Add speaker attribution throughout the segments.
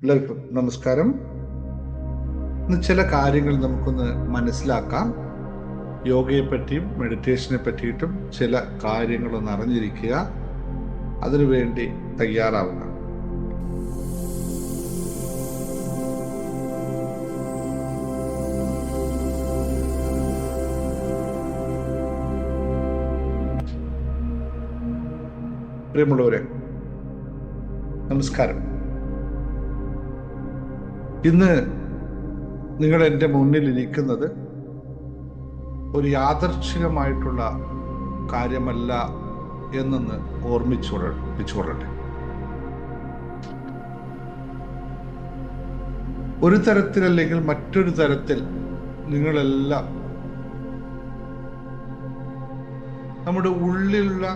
Speaker 1: എല്ലാവർക്കും നമസ്കാരം. ഇന്ന് ചില കാര്യങ്ങൾ നമുക്കൊന്ന് മനസ്സിലാക്കാം. യോഗയെ പറ്റിയും മെഡിറ്റേഷനെ പറ്റിയിട്ടും ചില കാര്യങ്ങളൊന്ന് അറിഞ്ഞിരിക്കുക. അതിനുവേണ്ടി തയ്യാറാവുക. പ്രിയമുള്ളവരെ, നമസ്കാരം. ഇന്ന് നിങ്ങൾ എൻ്റെ മുന്നിൽ ഇരിക്കുന്നത് ഒരു യാദർച്ഛികമായിട്ടുള്ള കാര്യമല്ല എന്നൊന്ന് ഓർമ്മിച്ചുകൊള്ളട്ടെ. ഒരു തരത്തിലല്ലെങ്കിൽ മറ്റൊരു തരത്തിൽ നിങ്ങളെല്ലാം നമ്മുടെ ഉള്ളിലുള്ള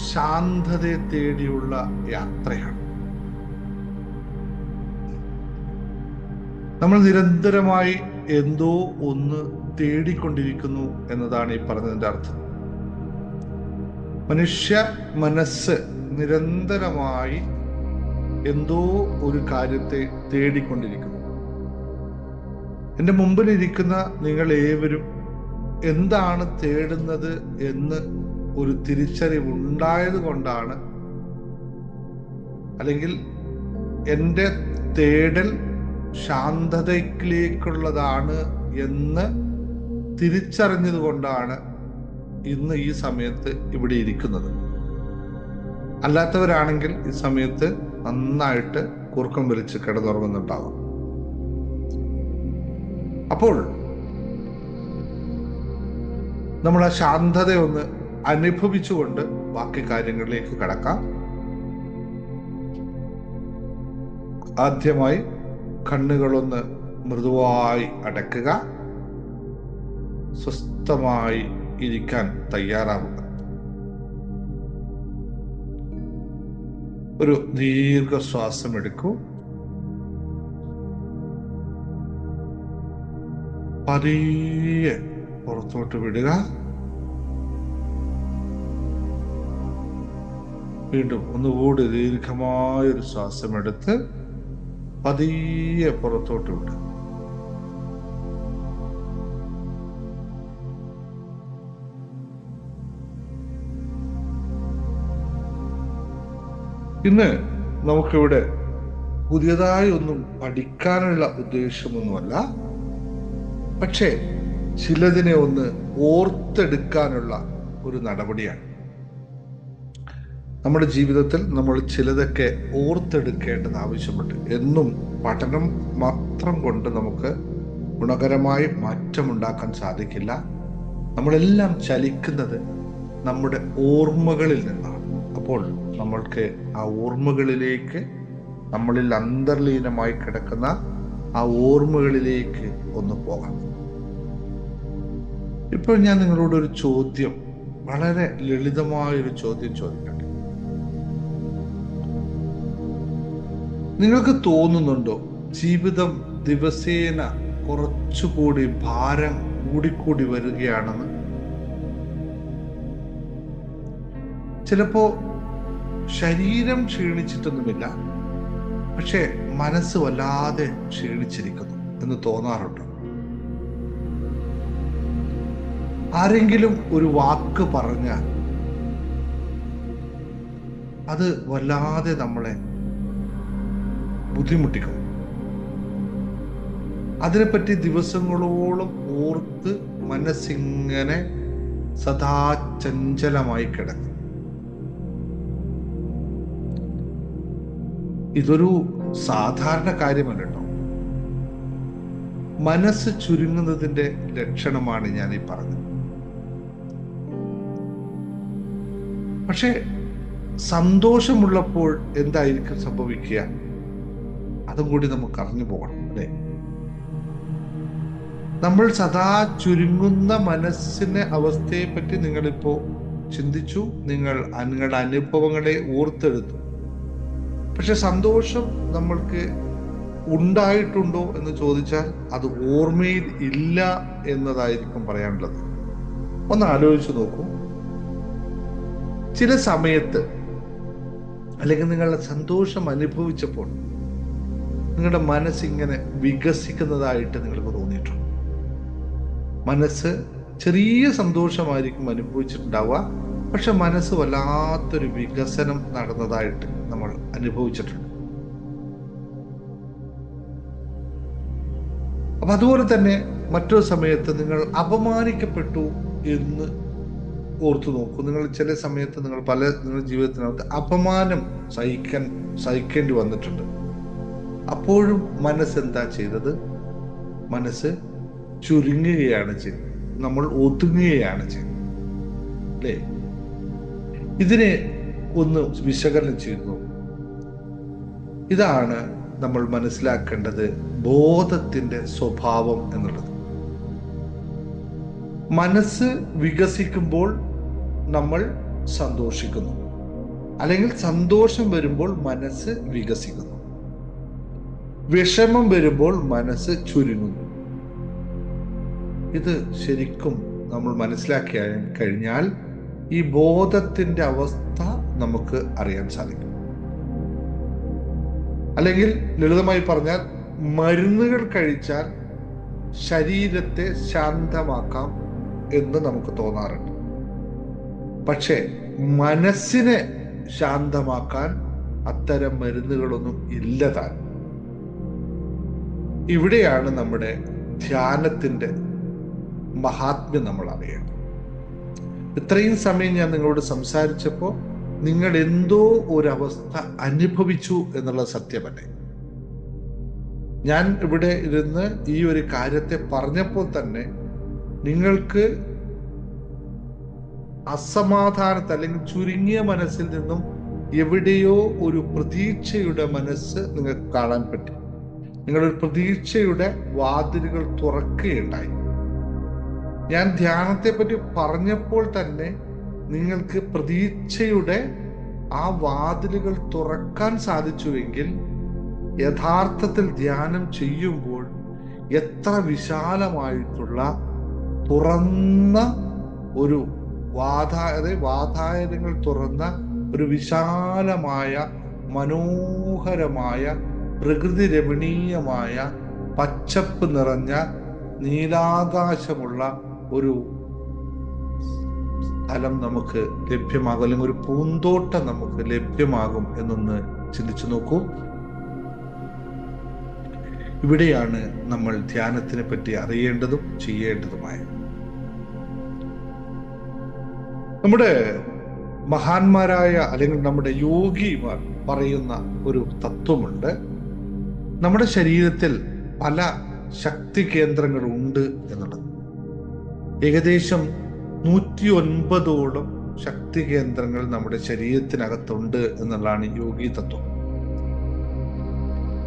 Speaker 1: ശാന്തതയെ തേടിയുള്ള യാത്രയാണ്. നമ്മൾ നിരന്തരമായി എന്തോ ഒന്ന് തേടിക്കൊണ്ടിരിക്കുന്നു എന്നതാണ് ഈ പറഞ്ഞതിൻ്റെ അർത്ഥം. മനുഷ്യ മനസ്സ് നിരന്തരമായി എന്തോ ഒരു കാര്യത്തെ തേടിക്കൊണ്ടിരിക്കുന്നു. എൻ്റെ മുമ്പിലിരിക്കുന്ന നിങ്ങൾ ഏവരും എന്താണ് തേടുന്നത് എന്ന് ഒരു തിരിച്ചറിവുണ്ടായത് കൊണ്ടാണ്, അല്ലെങ്കിൽ എൻ്റെ തേടൽ ശാന്തതയിലേക്കുള്ളതാണ് എന്ന് തിരിച്ചറിഞ്ഞത് കൊണ്ടാണ് ഇന്ന് ഈ സമയത്ത് ഇവിടെ ഇരിക്കുന്നത്. അല്ലാത്തവരാണെങ്കിൽ ഈ സമയത്ത് നന്നായിട്ട് കൂർക്കം വലിച്ച് കിടന്നുറങ്ങുന്നുണ്ടാവാം. അപ്പോൾ നമ്മൾ ആ ശാന്തതയൊന്ന് അനുഭവിച്ചുകൊണ്ട് ബാക്കി കാര്യങ്ങളിലേക്ക് കടക്കാം. ആദ്യമായി കണ്ണുകളൊന്ന് മൃദുവായി അടയ്ക്കുക. സ്വസ്ഥമായി ഇരിക്കാൻ തയ്യാറാവുക. ഒരു ദീർഘശ്വാസം എടുക്കൂ. പതിയെ പുറത്തോട്ട് വിടുക. വീണ്ടും ഒന്നുകൂടി ദീർഘമായൊരു ശ്വാസം എടുത്ത് പതിയെ പുറത്തോട്ട് വിടുക. ഇന്ന് നമുക്കിവിടെ പുതിയതായി ഒന്നും പഠിക്കാനുള്ള ഉദ്ദേശമൊന്നുമല്ല, പക്ഷേ ചിലതിനെ ഒന്ന് ഓർത്തെടുക്കാനുള്ള ഒരു നടപടിയാണ്. നമ്മുടെ ജീവിതത്തിൽ നമ്മൾ ചിലതൊക്കെ ഓർത്തെടുക്കേണ്ടത് ആവശ്യമുണ്ട്. എന്നും പഠനം മാത്രം കൊണ്ട് നമുക്ക് ഗുണകരമായി മാറ്റമുണ്ടാക്കാൻ സാധിക്കില്ല. നമ്മളെല്ലാം ചലിക്കുന്നത് നമ്മുടെ ഓർമ്മകളിൽ നിന്നാണ്. അപ്പോൾ നമ്മൾക്ക് ആ ഓർമ്മകളിലേക്ക്, നമ്മളിൽ അന്തർലീനമായി കിടക്കുന്ന ആ ഓർമ്മകളിലേക്ക് ഒന്ന് പോകാം. ഇപ്പോൾ ഞാൻ നിങ്ങളോടൊരു ചോദ്യം, വളരെ ലളിതമായൊരു ചോദ്യം ചോദിക്കട്ടെ. നിങ്ങൾക്ക് തോന്നുന്നുണ്ടോ ജീവിതം ദിവസേന കുറച്ചുകൂടി ഭാരം കൂടിക്കൂടി വരികയാണെന്ന്? ചിലപ്പോ ശരീരം ക്ഷീണിച്ചിട്ടൊന്നുമില്ല, പക്ഷെ മനസ്സ് വല്ലാതെ ക്ഷീണിച്ചിരിക്കുന്നു എന്ന് തോന്നാറുണ്ട്. ആരെങ്കിലും ഒരു വാക്ക് പറഞ്ഞാൽ അത് വല്ലാതെ നമ്മളെ ബുദ്ധിമുട്ടിക്കും. അതിനെപ്പറ്റി ദിവസങ്ങളോളം ഓർത്ത് മനസ്സിങ്ങനെ സദാ ചഞ്ചലമായി കിടക്കും. ഇതൊരു സാധാരണ കാര്യമല്ല കേട്ടോ. മനസ്സ് ചുരുങ്ങുന്നതിന്റെ ലക്ഷണമാണ് ഞാൻ ഈ പറഞ്ഞത്. പക്ഷെ സന്തോഷമുള്ളപ്പോൾ എന്തായിരിക്കും സംഭവിക്കുക? അതും കൂടി നമുക്ക് അറിഞ്ഞു പോകണം, അല്ലെ? നമ്മൾ സദാ ചുരുങ്ങുന്ന മനസ്സിന്റെ അവസ്ഥയെ പറ്റി നിങ്ങളിപ്പോ ചിന്തിച്ചു, നിങ്ങളുടെ അനുഭവങ്ങളെ ഓർത്തെടുത്തു. പക്ഷെ സന്തോഷം നമ്മൾക്ക് ഉണ്ടായിട്ടുണ്ടോ എന്ന് ചോദിച്ചാൽ അത് ഓർമ്മയിൽ ഇല്ല എന്നതായിരിക്കും പറയാനുള്ളത്. ഒന്ന് ആലോചിച്ചു നോക്കൂ. ചില സമയത്ത് അല്ലെങ്കിൽ നിങ്ങളുടെ സന്തോഷം അനുഭവിച്ചപ്പോൾ നിങ്ങളുടെ മനസ്സിങ്ങനെ വികസിക്കുന്നതായിട്ട് നിങ്ങൾക്ക് തോന്നിയിട്ടുണ്ട്? മനസ്സ് ചെറിയ സന്തോഷമായിരിക്കും അനുഭവിച്ചിട്ടുണ്ടാവുക, പക്ഷെ മനസ്സ് വല്ലാത്തൊരു വികസനം നടന്നതായിട്ട് നമ്മൾ അനുഭവിച്ചിട്ടുണ്ട്. അപ്പൊ അതുപോലെ തന്നെ മറ്റൊരു സമയത്ത് നിങ്ങൾ അപമാനിക്കപ്പെട്ടു എന്ന് ഓർത്തു നോക്കൂ. നിങ്ങൾ ചില സമയത്ത് നിങ്ങളുടെ ജീവിതത്തിനകത്ത് അപമാനം സഹിക്കേണ്ടി വന്നിട്ടുണ്ട്. അപ്പോഴും മനസ്സെന്താ ചെയ്തത്? മനസ്സ് ചുരുങ്ങുകയാണ് ചെയ്തത്, നമ്മൾ ഒതുങ്ങുകയാണ് ചെയ്തത്, അല്ലേ? ഇതിനെ ഒന്ന് വിശകലനം ചെയ്തു. ഇതാണ് നമ്മൾ മനസ്സിലാക്കേണ്ടത് ബോധത്തിന്റെ സ്വഭാവം എന്നുള്ളത്. മനസ്സ് വികസിക്കുമ്പോൾ നമ്മൾ സന്തോഷിക്കുന്നു, അല്ലെങ്കിൽ സന്തോഷം വരുമ്പോൾ മനസ്സ് വികസിക്കുന്നു. വിഷമം വരുമ്പോൾ മനസ്സ് ചുരുങ്ങുന്നു. ഇത് ശരിക്കും നമ്മൾ മനസ്സിലാക്കി കഴിഞ്ഞാൽ ഈ ബോധത്തിന്റെ അവസ്ഥ നമുക്ക് അറിയാൻ സാധിക്കും. അല്ലെങ്കിൽ ലളിതമായി പറഞ്ഞാൽ, മരുന്നുകൾ കഴിച്ചാൽ ശരീരത്തെ ശാന്തമാക്കാം എന്ന് നമുക്ക് തോന്നാറുണ്ട്. പക്ഷേ മനസ്സിനെ ശാന്തമാക്കാൻ അത്തരം മരുന്നുകളൊന്നും ഇല്ലതാൻ. ഇവിടെയാണ് നമ്മുടെ ധ്യാനത്തിന്റെ മഹാത്മ്യം നമ്മൾ അറിയേണ്ടത്. ഇത്രയും സമയം ഞാൻ നിങ്ങളോട് സംസാരിച്ചപ്പോൾ നിങ്ങൾ എന്തോ ഒരവസ്ഥ അനുഭവിച്ചു എന്നുള്ള സത്യമല്ലേ? ഞാൻ ഇവിടെ ഇരുന്ന് ഈ ഒരു കാര്യത്തെ പറഞ്ഞപ്പോൾ തന്നെ നിങ്ങൾക്ക് അസമാധാനത്തെ അല്ലെങ്കിൽ ചുരുങ്ങിയ മനസ്സിൽ നിന്നും എവിടെയോ ഒരു പ്രതീക്ഷയുടെ മനസ്സ് നിങ്ങൾക്ക് കാണാൻ പറ്റി. നിങ്ങളൊരു പ്രതീക്ഷയുടെ വാതിലുകൾ തുറക്കുകയുണ്ടായി. ഞാൻ ധ്യാനത്തെ പറ്റി പറഞ്ഞപ്പോൾ തന്നെ നിങ്ങൾക്ക് പ്രതീക്ഷയുടെ ആ വാതിലുകൾ തുറക്കാൻ സാധിച്ചുവെങ്കിൽ യഥാർത്ഥത്തിൽ ധ്യാനം ചെയ്യുമ്പോൾ എത്ര വിശാലമായിട്ടുള്ള തുറന്ന ഒരു വാതായനങ്ങൾ തുറന്ന ഒരു വിശാലമായ മനോഹരമായ പ്രകൃതി രമണീയമായ പച്ചപ്പ് നിറഞ്ഞ നീലാകാശമുള്ള ഒരു സ്ഥലം നമുക്ക് ലഭ്യമാകും, അല്ലെങ്കിൽ ഒരു പൂന്തോട്ടം നമുക്ക് ലഭ്യമാകും എന്നൊന്ന് ചിന്തിച്ചു നോക്കൂ. ഇവിടെയാണ് നമ്മൾ ധ്യാനത്തിനെ പറ്റി അറിയേണ്ടതും ചെയ്യേണ്ടതുമായ. നമ്മുടെ മഹാന്മാരായ അല്ലെങ്കിൽ നമ്മുടെ യോഗിമാർ പറയുന്ന ഒരു തത്വമുണ്ട്. നമ്മുടെ ശരീരത്തിൽ പല ശക്തി കേന്ദ്രങ്ങളുണ്ട് എന്നുള്ളത്. ഏകദേശം 109ഓളം ശക്തി കേന്ദ്രങ്ങൾ നമ്മുടെ ശരീരത്തിനകത്തുണ്ട് എന്നുള്ളതാണ് യോഗി തത്വം.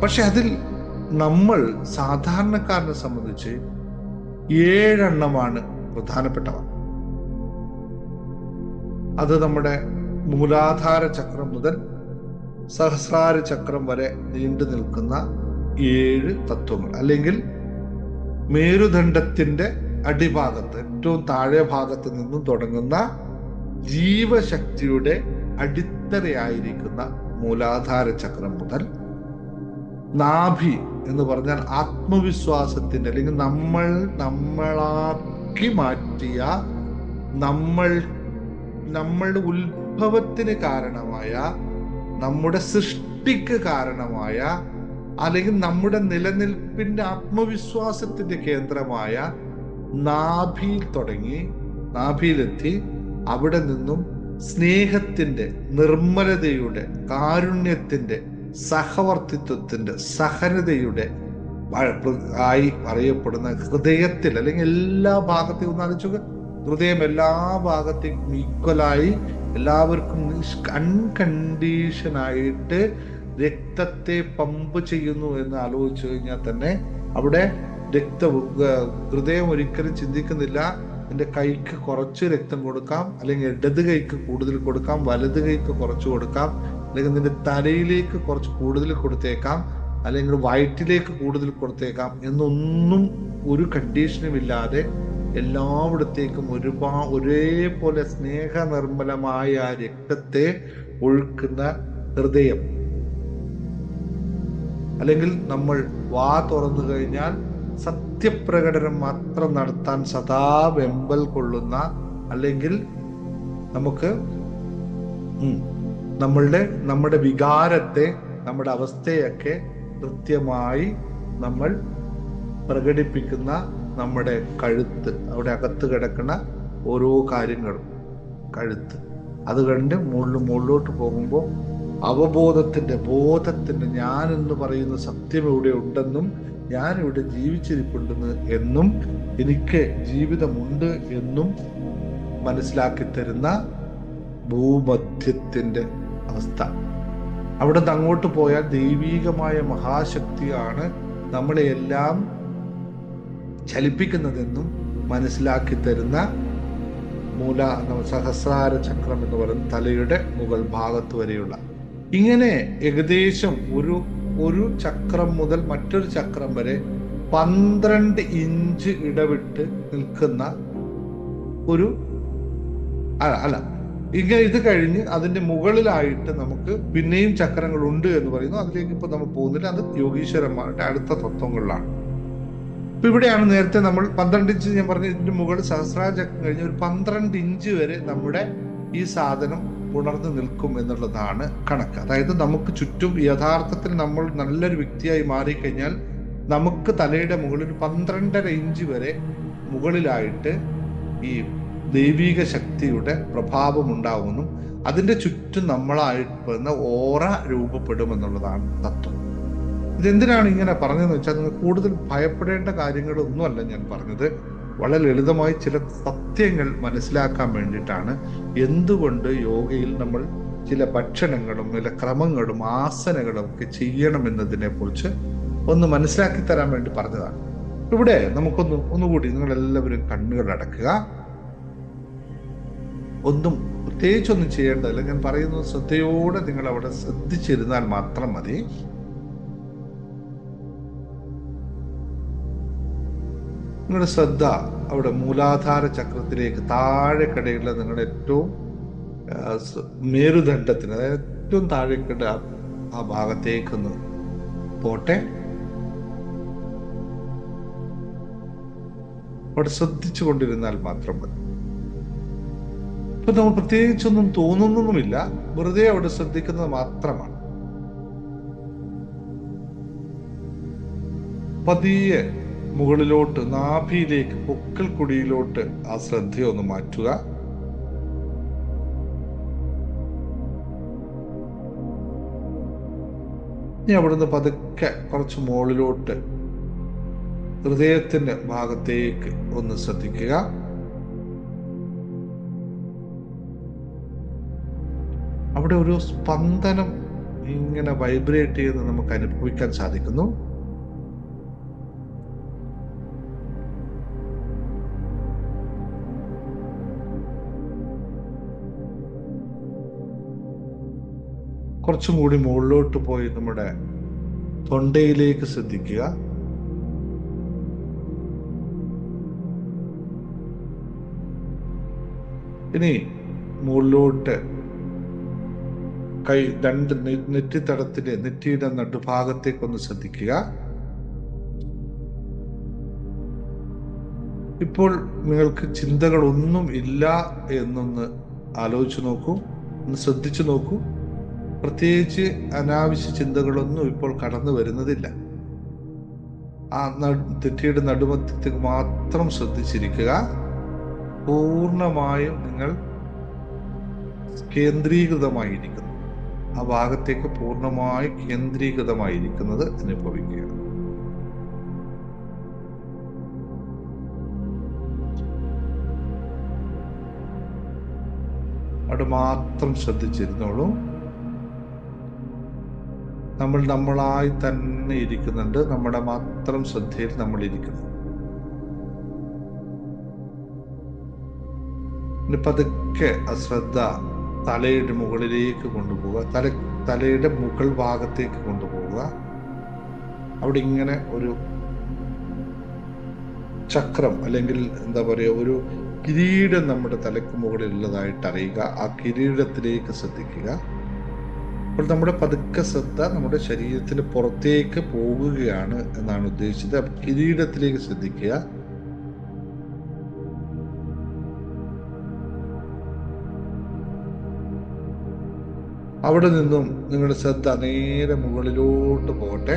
Speaker 1: പക്ഷെ അതിൽ നമ്മൾ സാധാരണക്കാരനെ സംബന്ധിച്ച് 7 പ്രധാനപ്പെട്ടവ. അത് നമ്മുടെ മൂലാധാര ചക്രം മുതൽ സഹസ്രാര ചക്രം വരെ നീണ്ടു നിൽക്കുന്ന 7 തത്വങ്ങൾ, അല്ലെങ്കിൽ മേരുദണ്ഡത്തിന്റെ അടിഭാഗത്ത് ഏറ്റവും താഴെ ഭാഗത്ത് നിന്നും തുടങ്ങുന്ന ജീവശക്തിയുടെ അടിത്തറയായിരിക്കുന്ന മൂലാധാര ചക്രം മുതൽ നാഭി എന്ന് പറഞ്ഞാൽ ആത്മവിശ്വാസത്തിന്റെ അല്ലെങ്കിൽ നമ്മളാക്കി മാറ്റിയ നമ്മളുടെ ഉത്ഭവത്തിന് കാരണമായ, നമ്മുടെ സൃഷ്ടിക്ക് കാരണമായ, അല്ലെങ്കിൽ നമ്മുടെ നിലനിൽപ്പിന്റെ ആത്മവിശ്വാസത്തിന്റെ കേന്ദ്രമായ നാഭിയിൽ തുടങ്ങി നാഭിയിലെത്തി അവിടെ നിന്നും സ്നേഹത്തിന്റെ, നിർമ്മലതയുടെ, കാരുണ്യത്തിന്റെ, സഹവർത്തിത്വത്തിന്റെ, സഹനതയുടെ ആയി അറിയപ്പെടുന്ന ഹൃദയത്തിൽ, അല്ലെങ്കിൽ എല്ലാ ഭാഗത്തെയും ഒന്ന് ആലോചിക്കുക. ഹൃദയം എല്ലാ ഭാഗത്തേയും ഈക്വലായി എല്ലാവർക്കും അൺകണ്ടീഷനായിട്ട് രക്തത്തെ പമ്പ് ചെയ്യുന്നു എന്ന് ആലോചിച്ചു കഴിഞ്ഞാൽ തന്നെ അവിടെ ഹൃദയം ഒരിക്കലും ചിന്തിക്കുന്നില്ല എൻ്റെ കൈക്ക് കുറച്ച് രക്തം കൊടുക്കാം, അല്ലെങ്കിൽ ഇടത് കൈക്ക് കൂടുതൽ കൊടുക്കാം, വലത് കൈക്ക് കുറച്ച് കൊടുക്കാം, അല്ലെങ്കിൽ നിന്റെ തലയിലേക്ക് കുറച്ച് കൂടുതൽ കൊടുത്തേക്കാം, അല്ലെങ്കിൽ വയറ്റിലേക്ക് കൂടുതൽ കൊടുത്തേക്കാം എന്നൊന്നും ഒരു കണ്ടീഷനും ഇല്ലാതെ എല്ലായിടത്തേക്കും ഒരേപോലെ സ്നേഹനിർമ്മലമായ രക്തത്തെ ഒഴുക്കുന്ന ഹൃദയം. അല്ലെങ്കിൽ നമ്മൾ വാ തുറന്നു കഴിഞ്ഞാൽ സത്യപ്രകടനം മാത്രം നടത്താൻ സദാ വെമ്പൽ കൊള്ളുന്ന, അല്ലെങ്കിൽ നമുക്ക് നമ്മുടെ വികാരത്തെ, നമ്മുടെ അവസ്ഥയൊക്കെ കൃത്യമായി നമ്മൾ പ്രകടിപ്പിക്കുന്ന നമ്മുടെ കഴുത്ത്, അവിടെ അകത്ത് കിടക്കുന്ന ഓരോ കാര്യങ്ങളും, കഴുത്ത്, അത് കണ്ട് മുകളിലോട്ട് പോകുമ്പോൾ ബോധത്തിന്റെ ഞാനെന്ന് പറയുന്ന സത്യം ഇവിടെ ഉണ്ടെന്നും ഞാൻ ഇവിടെ ജീവിച്ചിരിപ്പുണ്ടെന്ന് എന്നും എനിക്ക് ജീവിതമുണ്ട് എന്നും മനസ്സിലാക്കി തരുന്ന ഭൂമധ്യത്തിന്റെ അവസ്ഥ. അവിടെ നിന്ന് അങ്ങോട്ട് പോയാൽ ദൈവീകമായ മഹാശക്തിയാണ് നമ്മളെയെല്ലാം ചലിപ്പിക്കുന്നതെന്നും മനസ്സിലാക്കി തരുന്ന സഹസ്രാര ചക്രം എന്ന് പറയുന്ന തലയുടെ മുകൾ ഭാഗത്ത് വരെയുള്ള, ഇങ്ങനെ ഏകദേശം ഒരു ചക്രം മുതൽ മറ്റൊരു ചക്രം വരെ 12 ഇഞ്ച് ഇടവിട്ട് നിൽക്കുന്ന ഒരു ഇങ്ങനെ ഇത് കഴിഞ്ഞ് അതിന്റെ മുകളിലായിട്ട് നമുക്ക് പിന്നെയും ചക്രങ്ങൾ ഉണ്ട് എന്ന് പറയുന്നു. അതിലേക്ക് ഇപ്പൊ നമ്മൾ പോകുന്നില്ല, അത് യോഗീശ്വരന്മാരുടെ അടുത്ത തത്വങ്ങളിലാണ്. ഇപ്പൊ ഇവിടെയാണ് നേരത്തെ നമ്മൾ 12 ഇഞ്ച് ഞാൻ പറഞ്ഞു, ഇതിന്റെ മുകളിൽ സഹസ്രാര ചക്രം കഴിഞ്ഞ് ഒരു 12 ഇഞ്ച് വരെ നമ്മുടെ ഈ സാധനം ഉണർന്നു നിൽക്കും എന്നുള്ളതാണ് കണക്ക്. അതായത് നമുക്ക് ചുറ്റും യഥാർത്ഥത്തിൽ നമ്മൾ നല്ലൊരു വ്യക്തിയായി മാറിക്കഴിഞ്ഞാൽ നമുക്ക് തലയുടെ മുകളിൽ 12.5 ഇഞ്ച് വരെ മുകളിലായിട്ട് ഈ ദൈവിക ശക്തിയുടെ പ്രഭാവം ഉണ്ടാവുമെന്നും അതിന്റെ ചുറ്റും നമ്മളായിട്ട് വരുന്ന ഓറ രൂപപ്പെടുമെന്നുള്ളതാണ് തത്വം. ഇതെന്തിനാണ് ഇങ്ങനെ പറഞ്ഞതെന്ന് വെച്ചാൽ, നിങ്ങൾ കൂടുതൽ ഭയപ്പെടേണ്ട കാര്യങ്ങളൊന്നുമല്ല ഞാൻ പറഞ്ഞത്. വളരെ ലളിതമായി ചില സത്യങ്ങൾ മനസ്സിലാക്കാൻ വേണ്ടിയിട്ടാണ്. എന്തുകൊണ്ട് യോഗയിൽ നമ്മൾ ചില ഭക്ഷണങ്ങളും ചില ക്രമങ്ങളും ആസനകളും ഒക്കെ ചെയ്യണമെന്നതിനെ കുറിച്ച് ഒന്ന് മനസ്സിലാക്കി തരാൻ വേണ്ടി പറഞ്ഞതാണ്. ഇവിടെ ഒന്നുകൂടി നിങ്ങളെല്ലാവരും കണ്ണുകൾ അടക്കുക. പ്രത്യേകിച്ചൊന്നും ചെയ്യേണ്ടതില്ല. ഞാൻ പറയുന്നത് ശ്രദ്ധയോടെ നിങ്ങൾ അവിടെ ശ്രദ്ധിച്ചിരുന്നാൽ മാത്രം മതി. നിങ്ങളുടെ ശ്രദ്ധ അവിടെ മൂലാധാര ചക്രത്തിലേക്ക് താഴെക്കടയുള്ള നിങ്ങളുടെ ഏറ്റവും മേരുദണ്ഡത്തിന്, അതായത് ഏറ്റവും താഴെക്കട ആ ഭാഗത്തേക്കൊന്ന് പോട്ടെ. അവിടെ ശ്രദ്ധിച്ചു കൊണ്ടിരുന്നാൽ മാത്രം മതി. ഇപ്പൊ നമ്മൾ പ്രത്യേകിച്ചൊന്നും തോന്നുന്നൊന്നുമില്ല, വെറുതെ അവിടെ ശ്രദ്ധിക്കുന്നത് മാത്രമാണ്. പതിയെ മുകളിലോട്ട് നാഭിയിലേക്ക്, പൊക്കൽ കുടിയിലോട്ട് ആ ശ്രദ്ധയൊന്ന് മാറ്റുക. ഇനി അവിടുന്ന് പതുക്കെ കുറച്ച് മുകളിലോട്ട് ഹൃദയത്തിന്റെ ഭാഗത്തേക്ക് ഒന്ന് ശ്രദ്ധിക്കുക. അവിടെ ഒരു സ്പന്ദനം ഇങ്ങനെ വൈബ്രേറ്റ് ചെയ്ത് നമുക്ക് അനുഭവിക്കാൻ സാധിക്കുന്നു. കുറച്ചും കൂടി മുകളിലോട്ട് പോയി നമ്മുടെ തൊണ്ടയിലേക്ക് ശ്രദ്ധിക്കുക. ഇനി മുകളിലോട്ട് രണ്ട് നെറ്റിത്തടത്തിന്റെ നെറ്റിയുടെ നടുഭാഗത്തേക്കൊന്ന് ശ്രദ്ധിക്കുക. ഇപ്പോൾ നിങ്ങൾക്ക് ചിന്തകളൊന്നും ഇല്ല എന്നൊന്ന് ആലോചിച്ചു നോക്കൂ, ഒന്ന് ശ്രദ്ധിച്ചു നോക്കൂ. പ്രത്യേകിച്ച് അനാവശ്യ ചിന്തകളൊന്നും ഇപ്പോൾ കടന്നു വരുന്നതില്ല. ആ നെറ്റിയുടെ നടുമധ്യത്തേക്ക് മാത്രം ശ്രദ്ധിച്ചിരിക്കുക. പൂർണ്ണമായും നിങ്ങൾ കേന്ദ്രീകൃതമായിരിക്കുന്നു, ആ ഭാഗത്തേക്ക് പൂർണ്ണമായി കേന്ദ്രീകൃതമായിരിക്കുന്നത് അനുഭവിക്കുക. അവിടെ മാത്രം ശ്രദ്ധിച്ചിരുന്നോളൂ. നമ്മൾ നമ്മളായി തന്നെ ഇരിക്കുന്നുണ്ട്, നമ്മുടെ മാത്രം ശ്രദ്ധയിൽ നമ്മൾ ഇരിക്കുന്നു. ഇനി പതുക്കെ അശ്രദ്ധ തലയുടെ മുകളിലേക്ക് കൊണ്ടുപോവുക, തലയുടെ മുകൾ ഭാഗത്തേക്ക് കൊണ്ടുപോവുക. അവിടെ ഇങ്ങനെ ഒരു ചക്രം അല്ലെങ്കിൽ എന്താ പറയുക, ഒരു കിരീടം നമ്മുടെ തലയ്ക്ക് മുകളിലുള്ളതായിട്ട് അറിയുക. ആ കിരീടത്തിലേക്ക് ശ്രദ്ധിക്കുക. അപ്പോൾ നമ്മുടെ പതുക്കെ ശ്രദ്ധ നമ്മുടെ ശരീരത്തിന് പുറത്തേക്ക് പോകുകയാണ് എന്നാണ് ഉദ്ദേശിച്ചത്. അപ്പോൾ കിരീടത്തിലേക്ക് ശ്രദ്ധിക്കുക. അവിടെ നിന്നും നിങ്ങളുടെ ശ്രദ്ധ നേരെ മുകളിലോട്ട് പോകട്ടെ,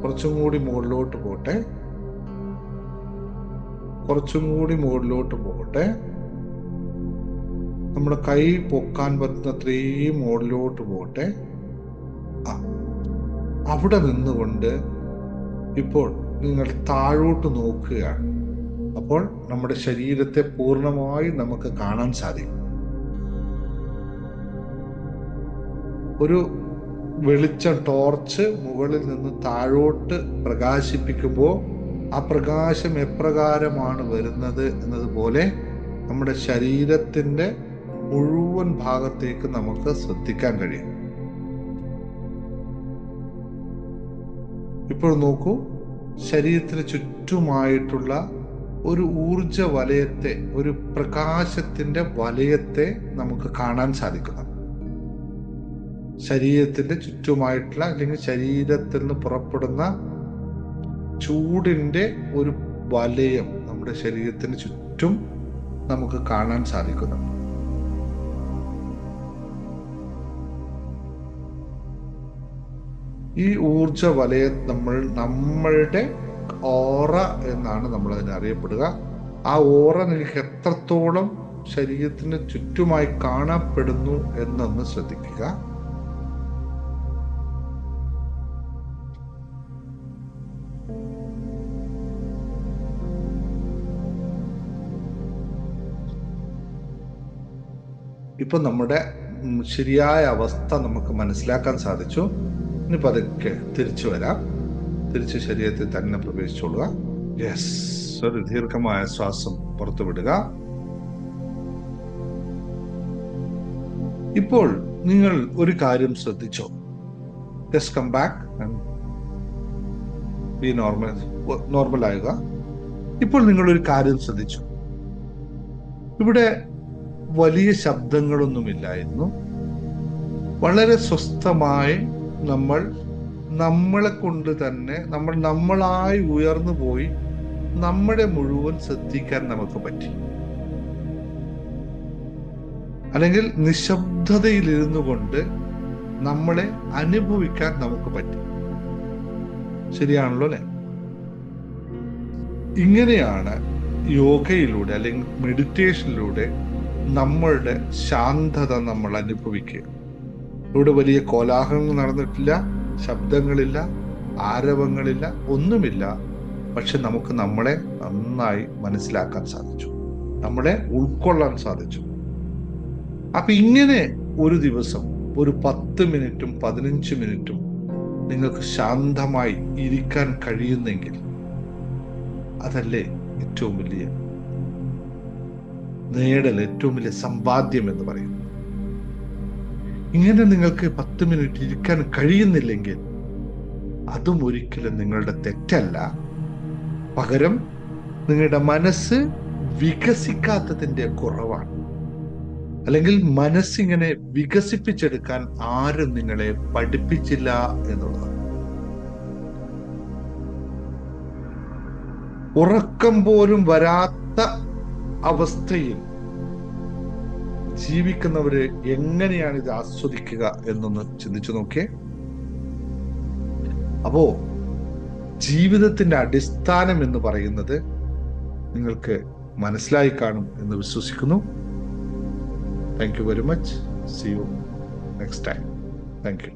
Speaker 1: കുറച്ചും കൂടി മുകളിലോട്ട് പോകട്ടെ, കുറച്ചും കൂടി മുകളിലോട്ട് പോകട്ടെ. നമ്മുടെ കൈ പൊക്കാൻ പറ്റുന്ന അത്രയും മുകളിലോട്ട് പോകട്ടെ. അവിടെ നിന്നുകൊണ്ട് ഇപ്പോൾ നിങ്ങൾ താഴോട്ട് നോക്കുകയാണ്. അപ്പോൾ നമ്മുടെ ശരീരത്തെ പൂർണ്ണമായി നമുക്ക് കാണാൻ സാധിക്കും. ഒരു വെളിച്ചം, ടോർച്ച് മുകളിൽ നിന്ന് താഴോട്ട് പ്രകാശിപ്പിക്കുമ്പോൾ ആ പ്രകാശം എപ്രകാരമാണ് വരുന്നത് എന്നതുപോലെ നമ്മുടെ ശരീരത്തിൻ്റെ മുഴുവൻ ഭാഗത്തേക്ക് നമുക്ക് ശ്രദ്ധിക്കാൻ കഴിയും. ഇപ്പോൾ നോക്കൂ, ശരീരത്തിന് ചുറ്റുമായിട്ടുള്ള ഒരു ഊർജ വലയത്തെ, ഒരു പ്രകാശത്തിന്റെ വലയത്തെ നമുക്ക് കാണാൻ സാധിക്കുന്നു. ശരീരത്തിന്റെ ചുറ്റുമായിട്ടുള്ള, അല്ലെങ്കിൽ ശരീരത്തിൽ നിന്ന് പുറപ്പെടുന്ന ചൂടിന്റെ ഒരു വലയം നമ്മുടെ ശരീരത്തിന് ചുറ്റും നമുക്ക് കാണാൻ സാധിക്കുന്നു. ഈ ഊർജ വലയം നമ്മളുടെ ഓറ എന്നാണ് നമ്മൾ അതിനെ അറിയപ്പെടുക. ആ ഓറ നിങ്ങൾക്ക് എത്രത്തോളം ശരീരത്തിന് ചുറ്റുമായി കാണപ്പെടുന്നു എന്നൊന്ന് ശ്രദ്ധിക്കുക. ഇപ്പൊ നമ്മുടെ ശരിയായ അവസ്ഥ നമുക്ക് മനസ്സിലാക്കാൻ സാധിച്ചു. ഇനി പതുക്കെ തിരിച്ചു വരാം. തിരിച്ച് ശരീരത്തിൽ തന്നെ പ്രവേശിച്ചോളുക. യെസ്, ഒരു ദീർഘമായ ശ്വാസം പുറത്തു വിടുക. ഇപ്പോൾ നിങ്ങൾ ഒരു കാര്യം ശ്രദ്ധിച്ചോ? Just come back and be normal ആകുക. ഇപ്പോൾ നിങ്ങൾ ഒരു കാര്യം ശ്രദ്ധിച്ചു. ഇവിടെ വലിയ ശബ്ദങ്ങളൊന്നുമില്ലായിരുന്നു. വളരെ സ്വസ്ഥമായി നമ്മളെ കൊണ്ട് തന്നെ നമ്മളായി ഉയർന്നു പോയി നമ്മുടെ മുഴുവൻ ശ്രദ്ധിക്കാൻ നമുക്ക് പറ്റി. അല്ലെങ്കിൽ നിശബ്ദതയിൽ ഇരുന്നു കൊണ്ട് നമ്മളെ അനുഭവിക്കാൻ നമുക്ക് പറ്റി. ശരിയാണല്ലോ അല്ലെ? ഇങ്ങനെയാണ് യോഗയിലൂടെ അല്ലെങ്കിൽ മെഡിറ്റേഷനിലൂടെ നമ്മളുടെ ശാന്തത നമ്മൾ അനുഭവിക്കുക. ഇവിടെ വലിയ കോലാഹലങ്ങൾ നടന്നിട്ടില്ല, ശബ്ദങ്ങളില്ല, ആരവങ്ങളില്ല, ഒന്നുമില്ല. പക്ഷെ നമുക്ക് നമ്മളെ നന്നായി മനസ്സിലാക്കാൻ സാധിച്ചു, നമ്മളെ ഉൾക്കൊള്ളാൻ സാധിച്ചു. അപ്പൊ ഇങ്ങനെ ഒരു ദിവസം ഒരു 10 മിനിറ്റും 15 മിനിറ്റും നിങ്ങൾക്ക് ശാന്തമായി ഇരിക്കാൻ കഴിയുന്നെങ്കിൽ അതല്ലേ ഏറ്റവും വലിയ നേടൽ, ഏറ്റവും വലിയ സമ്പാദ്യം എന്ന് പറയുന്നത്. ഇങ്ങനെ നിങ്ങൾക്ക് 10 മിനിറ്റ് ഇരിക്കാൻ കഴിയുന്നില്ലെങ്കിൽ അതും ഒരിക്കലും നിങ്ങളുടെ തെറ്റല്ല. പകരം നിങ്ങളുടെ മനസ്സ് വികസിക്കാത്തതിന്റെ കുറവാണ്. അല്ലെങ്കിൽ മനസ്സിങ്ങനെ വികസിപ്പിച്ചെടുക്കാൻ ആരും നിങ്ങളെ പഠിപ്പിച്ചില്ല എന്നുള്ളതാണ്. ഉറക്കം പോലും വരാത്ത അവസ്ഥയിൽ ജീവിക്കുന്നവര് എങ്ങനെയാണ് ഇത് ആസ്വദിക്കുക എന്നൊന്ന് ചിന്തിച്ചു നോക്കിയേ. അപ്പോ ജീവിതത്തിന്റെ അടിസ്ഥാനം എന്ന് പറയുന്നത് നിങ്ങൾക്ക് മനസ്സിലായി കാണും എന്ന് വിശ്വസിക്കുന്നു. Thank you very much. See you next time. Thank U.